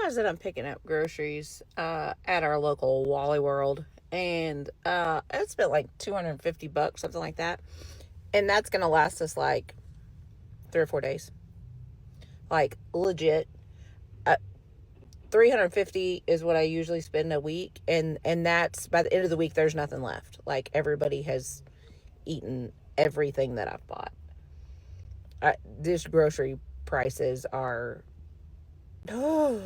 realized that I'm picking up groceries at our local Wally World, and it's been like $250, something like that. And that's gonna last us like 3 or 4 days. Like legit. 350 is what I usually spend a week, and that's by the end of the week there's nothing left. Like everybody has eaten everything that I've bought. These grocery prices are I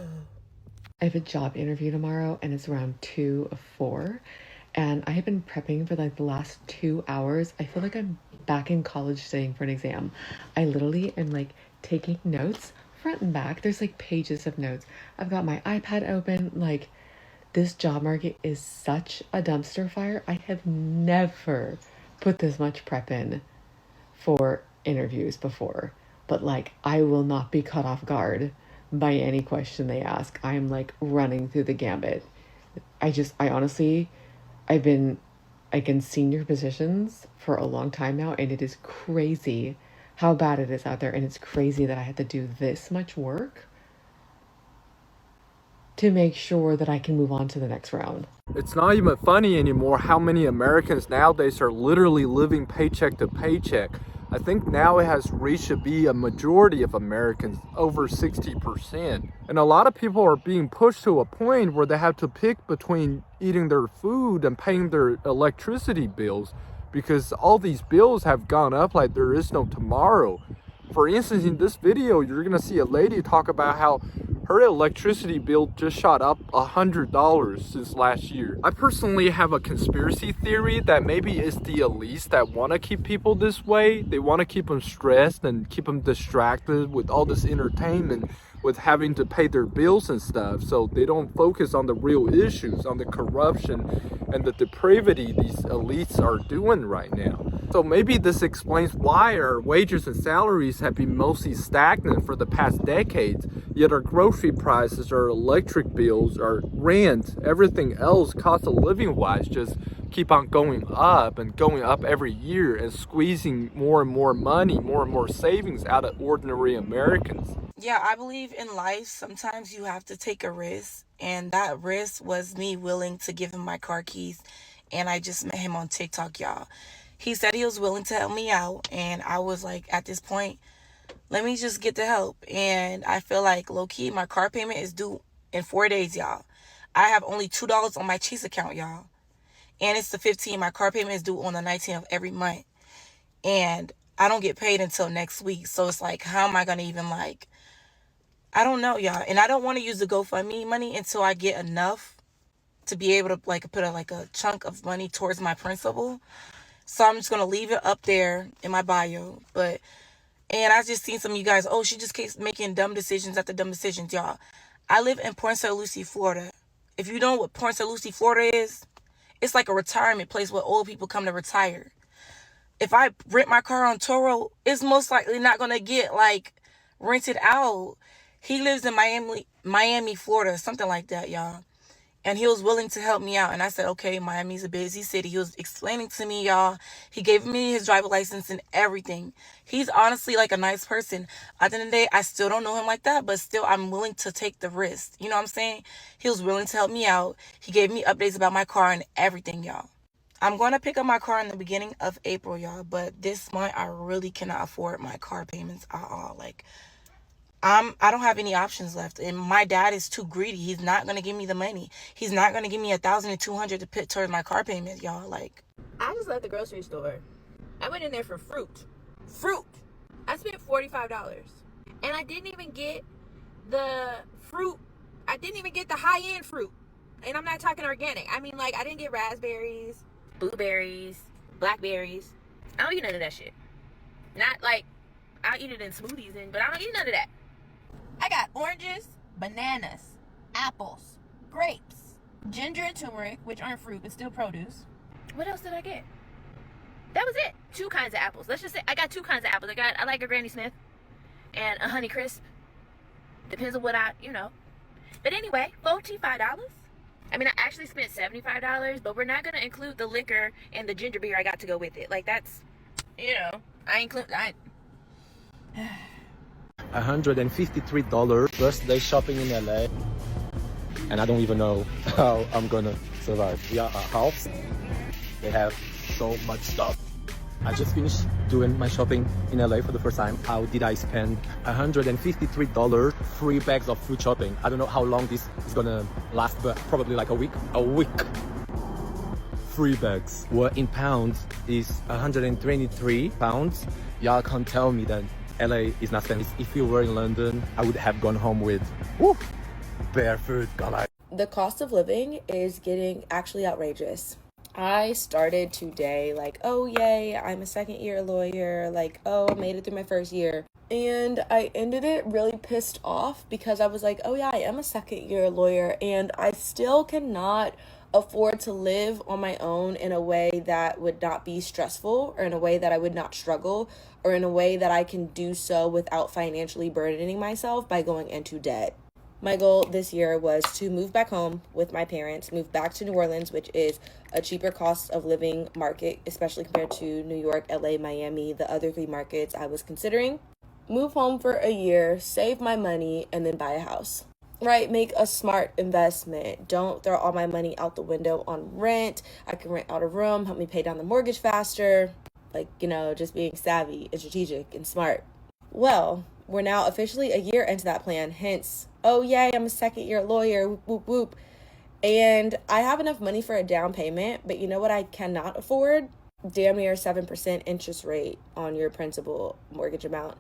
have a job interview tomorrow and it's around 2 or 4. And I have been prepping for like the last 2 hours. I feel like I'm back in college studying for an exam. I literally am like taking notes front and back. There's like pages of notes. I've got my iPad open. Like, this job market is such a dumpster fire. I have never put this much prep in for interviews before, but like I will not be caught off guard by any question they ask. I'm like running through the gambit. I honestly, I've been like in senior positions for a long time now, and it is crazy how bad it is out there, and it's crazy that I had to do this much work to make sure that I can move on to the next round. It's not even funny anymore how many Americans nowadays are literally living paycheck to paycheck. I think now it has reached to be a majority of Americans, over 60%. And a lot of people are being pushed to a point where they have to pick between eating their food and paying their electricity bills, because all these bills have gone up like there is no tomorrow. For instance, in this video, you're gonna see a lady talk about how her electricity bill just shot up $100 since last year. I personally have a conspiracy theory that maybe it's the elites that want to keep people this way. They want to keep them stressed and keep them distracted with all this entertainment, with having to pay their bills and stuff, so they don't focus on the real issues, on the corruption and the depravity these elites are doing right now. So maybe this explains why our wages and salaries have been mostly stagnant for the past decades, yet our grocery prices, our electric bills, our rent, everything else cost of living wise just keep on going up and going up every year and squeezing more and more money, more and more savings out of ordinary Americans. Yeah, I believe in life sometimes you have to take a risk, and that risk was me willing to give him my car keys. And I just met him on TikTok, y'all. He said he was willing to help me out, and I was like, at this point, let me just get the help. And I feel like low-key my car payment is due in 4 days, y'all. I have only $2 on my Chase account, y'all, and it's the 15th. My car payment is due on the 19th of every month, and I don't get paid until next week. So it's like, how am I gonna even, like, I don't know, y'all. And I don't want to use the GoFundMe money until I get enough to be able to like put a chunk of money towards my principal. So I'm just gonna leave it up there in my bio. And I just seen some of you guys, oh, she just keeps making dumb decisions after dumb decisions, y'all. I live in Port St. Lucie, Florida. If you know what Port St. Lucie, Florida is, it's like a retirement place where old people come to retire. If I rent my car on Turo, it's most likely not gonna get like rented out. He lives in Miami, Florida, something like that, y'all. And he was willing to help me out. And I said, okay, Miami's a busy city. He was explaining to me, y'all. He gave me his driver's license and everything. He's honestly like a nice person. At the end of the day, I still don't know him like that, but still I'm willing to take the risk. You know what I'm saying? He was willing to help me out. He gave me updates about my car and everything, y'all. I'm going to pick up my car in the beginning of April, y'all. But this month, I really cannot afford my car payments at all. Like, I don't have any options left, and my dad is too greedy. He's not gonna give me the money. He's not gonna give me $1,200 to put towards my car payment, y'all. Like, I just left the grocery store. I went in there for fruit. I spent $45, and I didn't even get the fruit. I didn't even get the high-end fruit, and I'm not talking organic. I mean, like, I didn't get raspberries, blueberries, blackberries. I don't eat none of that shit. Not like I'll eat it in smoothies, but I don't eat none of that. I got oranges, bananas, apples, grapes, ginger and turmeric, which aren't fruit but still produce. What else did I get? That was it. 2 kinds of apples. Let's just say I got 2 kinds of apples. I like a Granny Smith and a Honey Crisp. Depends on what But anyway, $45. I mean, I actually spent $75, but we're not going to include the liquor and the ginger beer I got to go with it. Like, that's, $153 first day shopping in LA. and I don't even know how I'm gonna survive. We are a house. They have so much stuff. I just finished doing my shopping in LA for the first time. How did I spend $153? 3 bags of food shopping. I don't know how long this is gonna last, but probably like a week. A week. 3 bags. What in pounds is 123 pounds. Y'all can't tell me that LA is not spending. If you were in London, I would have gone home with bare food. God, the cost of living is getting actually outrageous. I started today like, oh yay, I'm a second year lawyer, like, oh, I made it through my first year. And I ended it really pissed off because I was like, oh yeah, I am a second year lawyer and I still cannot afford to live on my own in a way that would not be stressful, or in a way that I would not struggle, or in a way that I can do so without financially burdening myself by going into debt. My goal this year was to move back home with my parents, move back to New Orleans, which is a cheaper cost of living market, especially compared to New York, LA, Miami, the other 3 markets I was considering. Move home for a year, save my money, and then buy a house. Right? Make a smart investment. Don't throw all my money out the window on rent. I can rent out a room, help me pay down the mortgage faster. Like, just being savvy and strategic and smart. Well, we're now officially a year into that plan, hence, oh yay, I'm a second year lawyer, whoop, whoop, whoop. And I have enough money for a down payment, but you know what I cannot afford? Damn near 7% interest rate on your principal mortgage amount.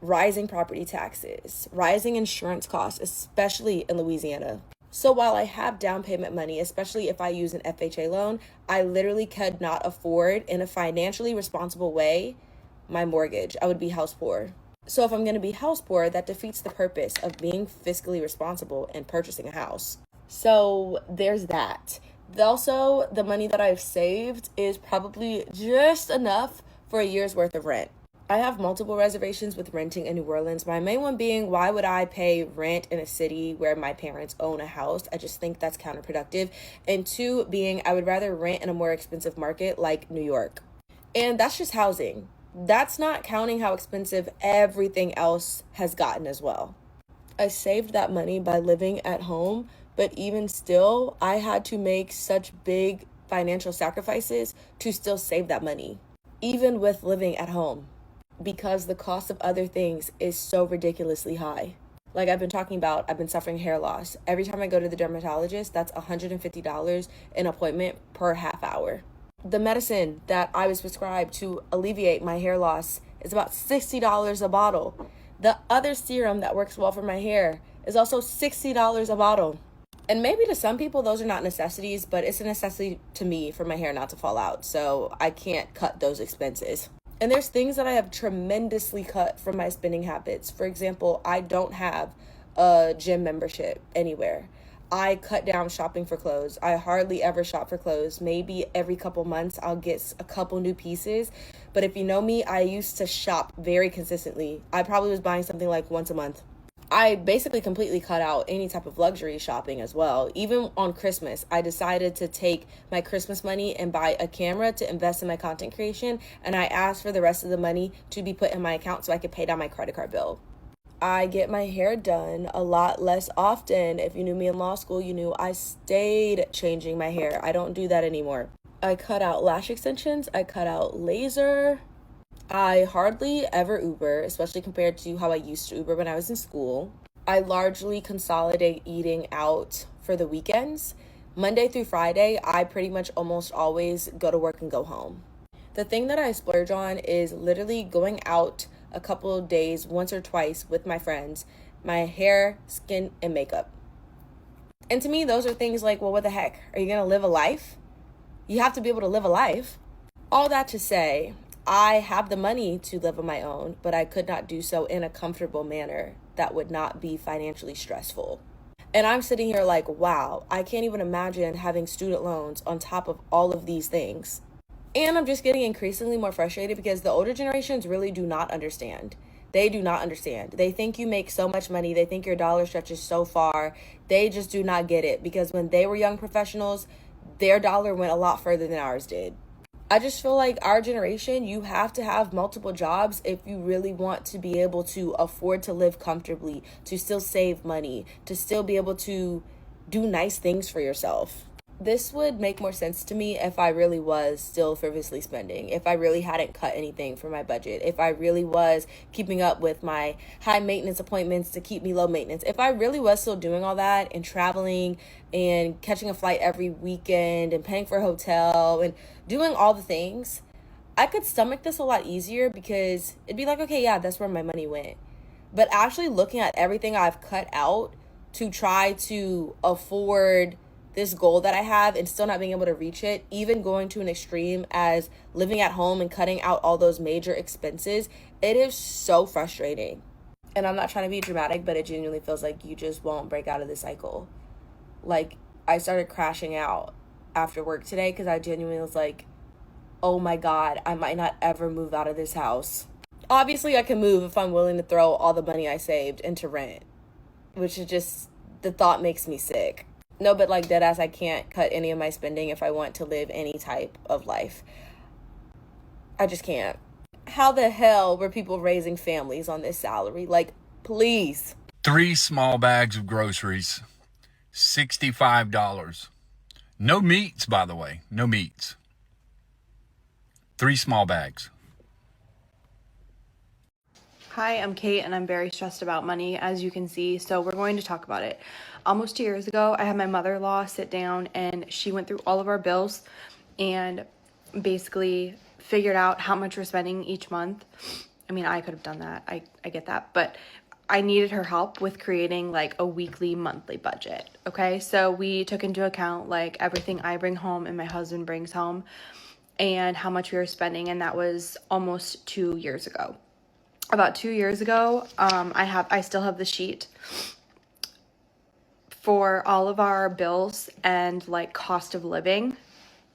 Rising property taxes, rising insurance costs, especially in Louisiana. So while I have down payment money, especially if I use an FHA loan, I literally could not afford in a financially responsible way my mortgage. I would be house poor. So if I'm going to be house poor, that defeats the purpose of being fiscally responsible and purchasing a house. So there's that. Also, the money that I've saved is probably just enough for a year's worth of rent. I have multiple reservations with renting in New Orleans. My main one being, why would I pay rent in a city where my parents own a house? I just think that's counterproductive. And 2 being, I would rather rent in a more expensive market like New York. And that's just housing. That's not counting how expensive everything else has gotten as well. I saved that money by living at home, but even still, I had to make such big financial sacrifices to still save that money, even with living at home, because the cost of other things is so ridiculously high. Like I've been talking about, I've been suffering hair loss. Every time I go to the dermatologist, that's $150 an appointment per half hour. The medicine that I was prescribed to alleviate my hair loss is about $60 a bottle. The other serum that works well for my hair is also $60 a bottle. And maybe to some people, those are not necessities, but it's a necessity to me for my hair not to fall out. So I can't cut those expenses. And there's things that I have tremendously cut from my spending habits. For example, I don't have a gym membership anywhere. I cut down shopping for clothes. I hardly ever shop for clothes. Maybe every couple months I'll get a couple new pieces. But if you know me, I used to shop very consistently. I probably was buying something like once a month. I basically completely cut out any type of luxury shopping as well. Even on Christmas, I decided to take my Christmas money and buy a camera to invest in my content creation. And I asked for the rest of the money to be put in my account so I could pay down my credit card bill. I get my hair done a lot less often. If you knew me in law school, you knew I stayed changing my hair. I don't do that anymore. I cut out lash extensions. I cut out laser. I hardly ever Uber, especially compared to how I used to Uber when I was in school. I largely consolidate eating out for the weekends. Monday through Friday, I pretty much almost always go to work and go home. The thing that I splurge on is literally going out a couple of days, once or twice with my friends, my hair, skin, and makeup. And to me, those are things like, well, what the heck? Are you going to live a life? You have to be able to live a life. All that to say, I have the money to live on my own, but I could not do so in a comfortable manner that would not be financially stressful. And I'm sitting here like, wow, I can't even imagine having student loans on top of all of these things. And I'm just getting increasingly more frustrated because the older generations really do not understand. They do not understand. They think you make so much money. They think your dollar stretches so far. They just do not get it because when they were young professionals, their dollar went a lot further than ours did. I just feel like our generation, you have to have multiple jobs if you really want to be able to afford to live comfortably, to still save money, to still be able to do nice things for yourself. This would make more sense to me if I really was still frivolously spending, if I really hadn't cut anything from my budget, if I really was keeping up with my high maintenance appointments to keep me low maintenance, if I really was still doing all that and traveling and catching a flight every weekend and paying for a hotel and doing all the things, I could stomach this a lot easier because it'd be like, okay, yeah, that's where my money went. But actually looking at everything I've cut out to try to afford this goal that I have and still not being able to reach it, even going to an extreme as living at home and cutting out all those major expenses, it is so frustrating. And I'm not trying to be dramatic, but it genuinely feels like you just won't break out of the cycle. Like, I started crashing out after work today because I genuinely was like, oh my God, I might not ever move out of this house. Obviously, I can move if I'm willing to throw all the money I saved into rent, which is just, the thought makes me sick. No, but like deadass, I can't cut any of my spending if I want to live any type of life. I just can't. How the hell were people raising families on this salary? Like, please. 3 small bags of groceries, $65. No meats, by the way, no meats. 3 small bags. Hi, I'm Kate, and I'm very stressed about money, as you can see, so we're going to talk about it. Almost 2 years ago, I had my mother-in-law sit down, and she went through all of our bills and basically figured out how much we're spending each month. I mean, I could have done that. I get that, but I needed her help with creating like a weekly, monthly budget, okay? So we took into account like everything I bring home and my husband brings home and how much we were spending, and that was almost 2 years ago. About 2 years ago, I still have the sheet for all of our bills and like cost of living,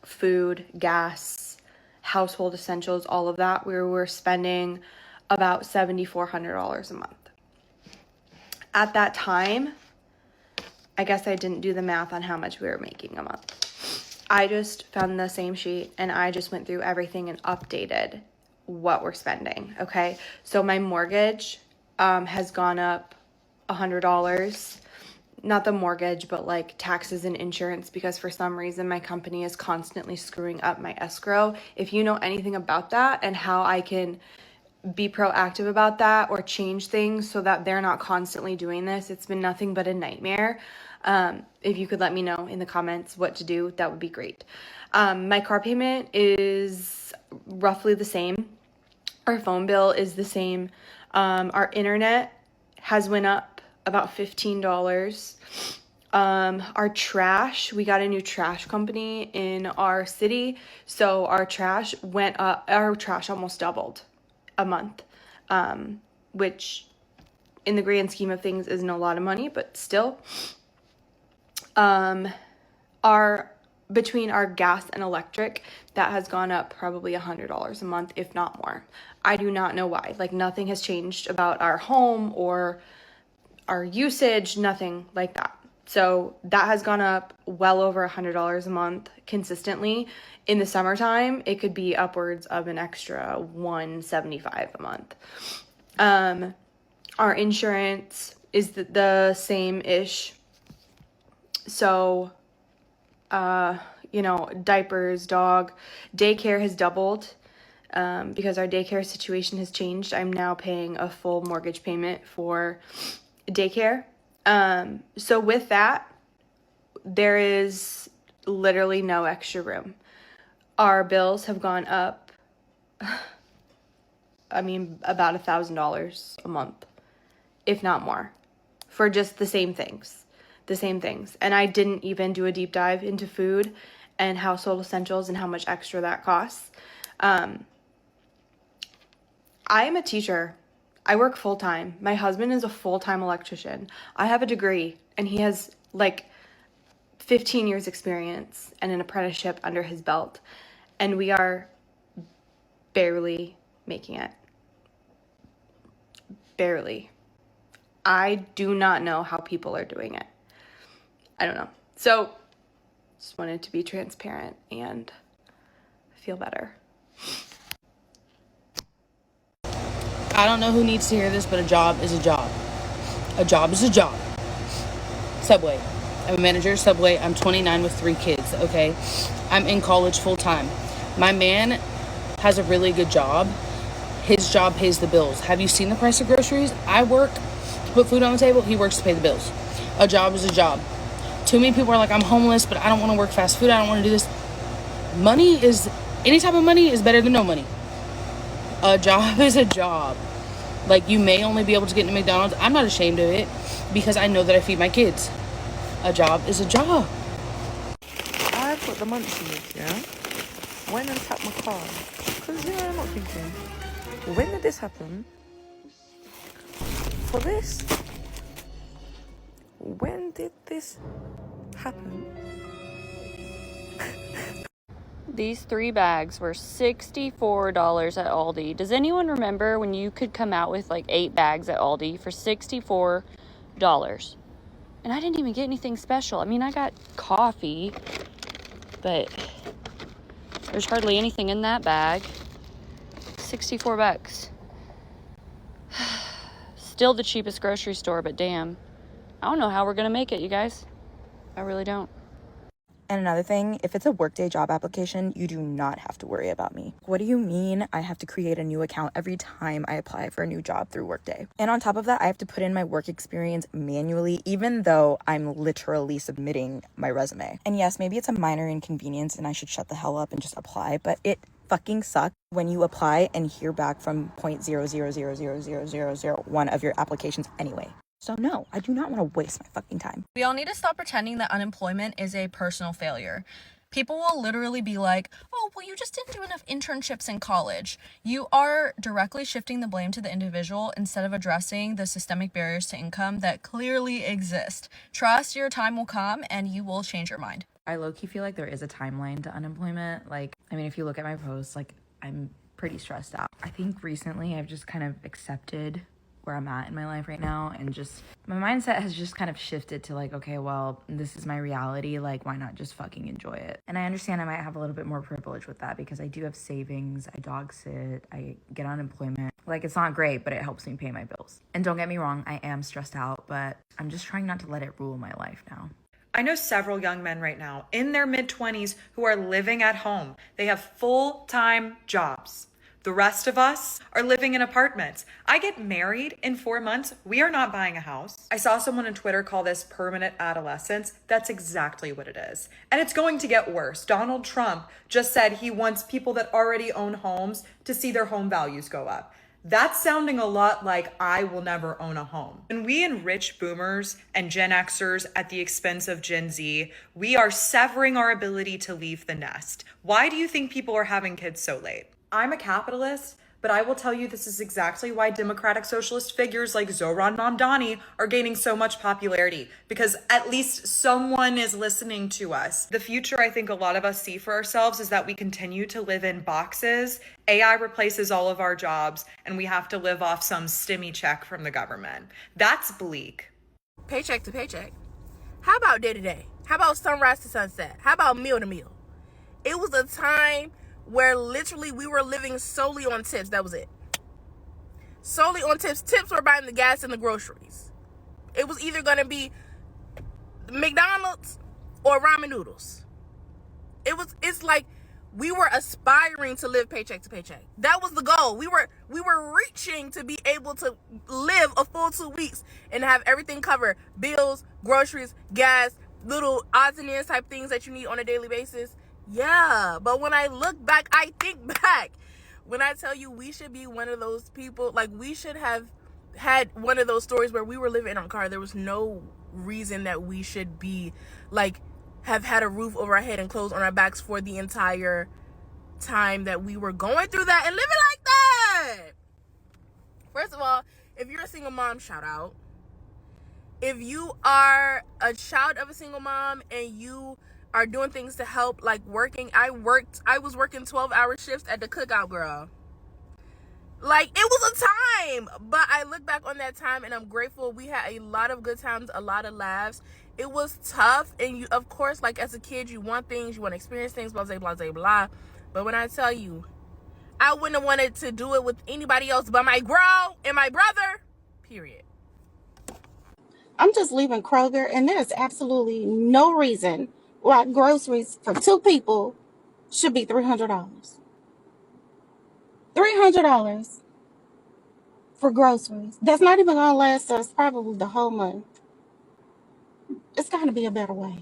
food, gas, household essentials, all of that. We were spending about $7,400 a month. At that time, I guess I didn't do the math on how much we were making a month. I just found the same sheet and I just went through everything and updated what we're spending, okay? So my mortgage has gone up $100. Not the mortgage, but like taxes and insurance, because for some reason my company is constantly screwing up my escrow. If you know anything about that and how I can be proactive about that or change things so that they're not constantly doing this, it's been nothing but a nightmare. If you could let me know in the comments what to do, that would be great. My car payment is roughly the same. Our phone bill is the same. Our internet has went up about $15. Our trash, we got a new trash company in our city, so our trash went up. Our trash almost doubled a month, which in the grand scheme of things isn't a lot of money, but still. Between our gas and electric, that has gone up probably $100 a month, if not more. I do not know why. Like, nothing has changed about our home or our usage, nothing like that. So that has gone up well over $100 a month consistently. In the summertime, it could be upwards of an extra $175 a month. Our insurance is the same-ish. So, diapers, dog, daycare has doubled because our daycare situation has changed. I'm now paying a full mortgage payment for daycare. So with that, there is literally no extra room. Our bills have gone up, about $1,000 a month, if not more, for just the same things. And I didn't even do a deep dive into food and household essentials and how much extra that costs. I am a teacher. I work full-time. My husband is a full-time electrician. I have a degree and he has like 15 years experience and an apprenticeship under his belt. And we are barely making it. Barely. I do not know how people are doing it. I don't know. So, just wanted to be transparent and feel better. I don't know who needs to hear this, but a job is a job. A job is a job. Subway. I'm a manager at Subway. I'm 29 with 3 kids, okay? I'm in college full time. My man has a really good job. His job pays the bills. Have you seen the price of groceries? I work to put food on the table. He works to pay the bills. A job is a job. Too many people are like, I'm homeless, but I don't want to work fast food. I don't want to do this. Any type of money is better than no money. A job is a job. Like, you may only be able to get into McDonald's. I'm not ashamed of it because I know that I feed my kids. A job is a job. I've got the munchies, yeah? Went and tapped my car. Because, I'm not thinking, when did this happen? For this? When did this happen? These 3 bags were $64 at Aldi. Does anyone remember when you could come out with like 8 bags at Aldi for $64? And I didn't even get anything special. I mean, I got coffee, but there's hardly anything in that bag. 64 bucks. Still the cheapest grocery store, but damn. I don't know how we're gonna make it, you guys. I really don't. And another thing, if it's a Workday job application, you do not have to worry about me. What do you mean I have to create a new account every time I apply for a new job through Workday? And on top of that, I have to put in my work experience manually, even though I'm literally submitting my resume. And yes, maybe it's a minor inconvenience and I should shut the hell up and just apply, but it fucking sucks when you apply and hear back from 0.000000001 of your applications anyway. So no, I do not want to waste my fucking time. We all need to stop pretending that unemployment is a personal failure. People will literally be like, oh, well, you just didn't do enough internships in college. You are directly shifting the blame to the individual instead of addressing the systemic barriers to income that clearly exist. Trust your time will come and you will change your mind. I low-key feel like there is a timeline to unemployment. If you look at my posts, I'm pretty stressed out. I think recently I've just kind of accepted where I'm at in my life right now, and just my mindset has just kind of shifted to okay, well, this is my reality, why not just fucking enjoy it? And I understand I might have a little bit more privilege with that because I do have savings, I dog sit, I get unemployment. It's not great, but it helps me pay my bills. And don't get me wrong, I am stressed out, but I'm just trying not to let it rule my life now. I know several young men right now in their mid-20s who are living at home. They have full-time jobs. The rest of us are living in apartments. I get married in 4 months. We are not buying a house. I saw someone on Twitter call this permanent adolescence. That's exactly what it is. And it's going to get worse. Donald Trump just said he wants people that already own homes to see their home values go up. That's sounding a lot like I will never own a home. When we enrich boomers and Gen Xers at the expense of Gen Z, we are severing our ability to leave the nest. Why do you think people are having kids so late? I'm a capitalist, but I will tell you this is exactly why democratic socialist figures like Zohran Mamdani are gaining so much popularity, because at least someone is listening to us. The future I think a lot of us see for ourselves is that we continue to live in boxes, AI replaces all of our jobs, and we have to live off some stimmy check from the government. That's bleak. Paycheck to paycheck. How about day to day? How about sunrise to sunset? How about meal to meal? It was a time where literally we were living solely on tips. That was it. Solely on tips. Tips were buying the gas and the groceries. It was either going to be McDonald's or ramen noodles. It's like we were aspiring to live paycheck to paycheck. That was the goal. We were reaching to be able to live a full 2 weeks and have everything covered. Bills, groceries, gas, little odds and ends type things that you need on a daily basis. Yeah, but when I look back, I think back. When I tell you we should be one of those people, we should have had one of those stories where we were living in our car. There was no reason that we should be, have had a roof over our head and clothes on our backs for the entire time that we were going through that and living like that. First of all, if you're a single mom, shout out. If you are a child of a single mom and you are doing things to help, working. I was working 12-hour shifts at the cookout, girl. It was a time, but I look back on that time and I'm grateful. We had a lot of good times, a lot of laughs. It was tough, and you, of course, as a kid, you want things, you want to experience things, blah, blah, blah, blah, blah. But when I tell you, I wouldn't have wanted to do it with anybody else but my girl and my brother, period. I'm just leaving Kroger, and there's absolutely no reason why groceries for two people should be $300. $300 for groceries. That's not even gonna last us probably the whole month. It's gotta be a better way.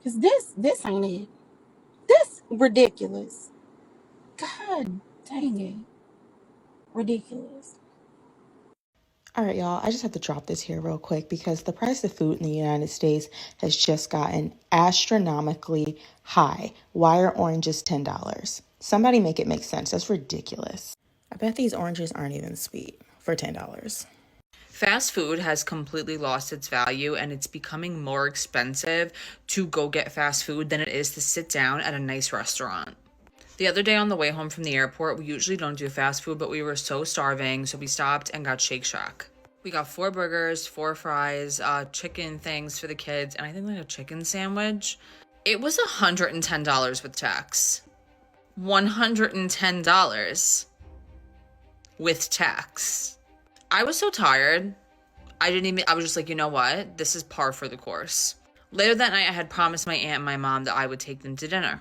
Cause this ain't it. This ridiculous. God dang it. Ridiculous. All right, y'all, I just have to drop this here real quick because the price of food in the United States has just gotten astronomically high. Why are oranges $10? Somebody make it make sense. That's ridiculous. I bet these oranges aren't even sweet for $10. Fast food has completely lost its value, and it's becoming more expensive to go get fast food than it is to sit down at a nice restaurant. The other day on the way home from the airport, we usually don't do fast food, but we were so starving, so we stopped and got Shake Shack. We got 4 burgers, 4 fries, chicken things for the kids, and I think like a chicken sandwich. It was $110 with tax. $110 with tax. I was so tired. I was just like, you know what? This is par for the course. Later that night, I had promised my aunt and my mom that I would take them to dinner.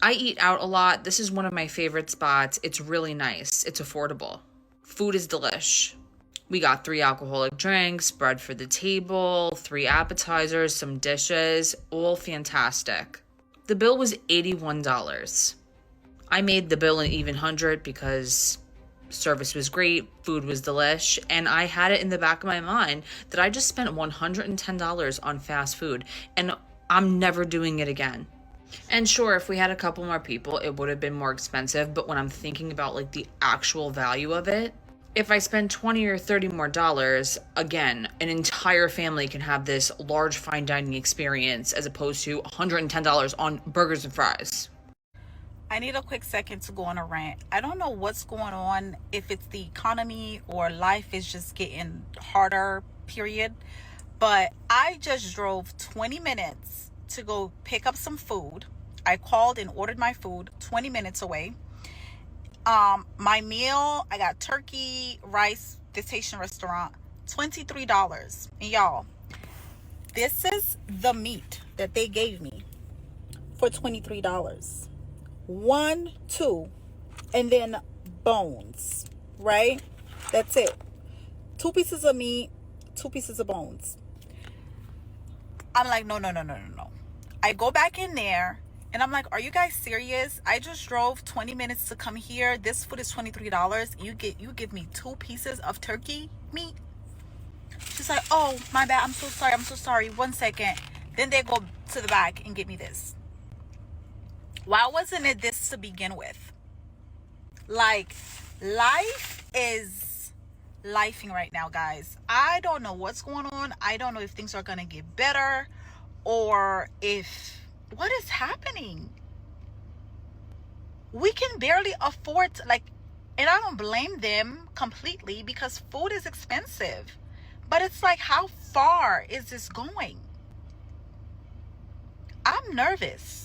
I eat out a lot. This is one of my favorite spots. It's really nice. It's affordable. Food is delish. We got 3 alcoholic drinks, bread for the table, 3 appetizers, some dishes, all fantastic. The bill was $81. I made the bill an even 100 because service was great, food was delish, and I had it in the back of my mind that I just spent $110 on fast food, and I'm never doing it again. And sure, if we had a couple more people, it would have been more expensive, but when I'm thinking about like the actual value of it, if I spend $20 or $30 more dollars, again, an entire family can have this large fine dining experience as opposed to $110 on burgers and fries. I need a quick second to go on a rant. I don't know what's going on, if it's the economy or life is just getting harder, period. But I just drove 20 minutes to go pick up some food. I called and ordered my food 20 minutes away. My meal, I got turkey, rice, this Haitian restaurant, $23. And y'all, this is the meat that they gave me for $23. 1, 2, and then bones, right? That's it. 2 pieces of meat, 2 pieces of bones. I'm like, no. I go back in there and I'm like, are you guys serious? I just drove 20 minutes to come here. This food is $23. You give me 2 pieces of turkey meat? She's like, oh, my bad. I'm so sorry. 1 second. Then they go to the back and get me this. Why wasn't it this to begin with? Like, life is lifing right now, guys. I don't know what's going on. I don't know if things are gonna get better or what is happening. We can barely afford and I don't blame them completely because food is expensive. But it's like, how far is this going? I'm nervous.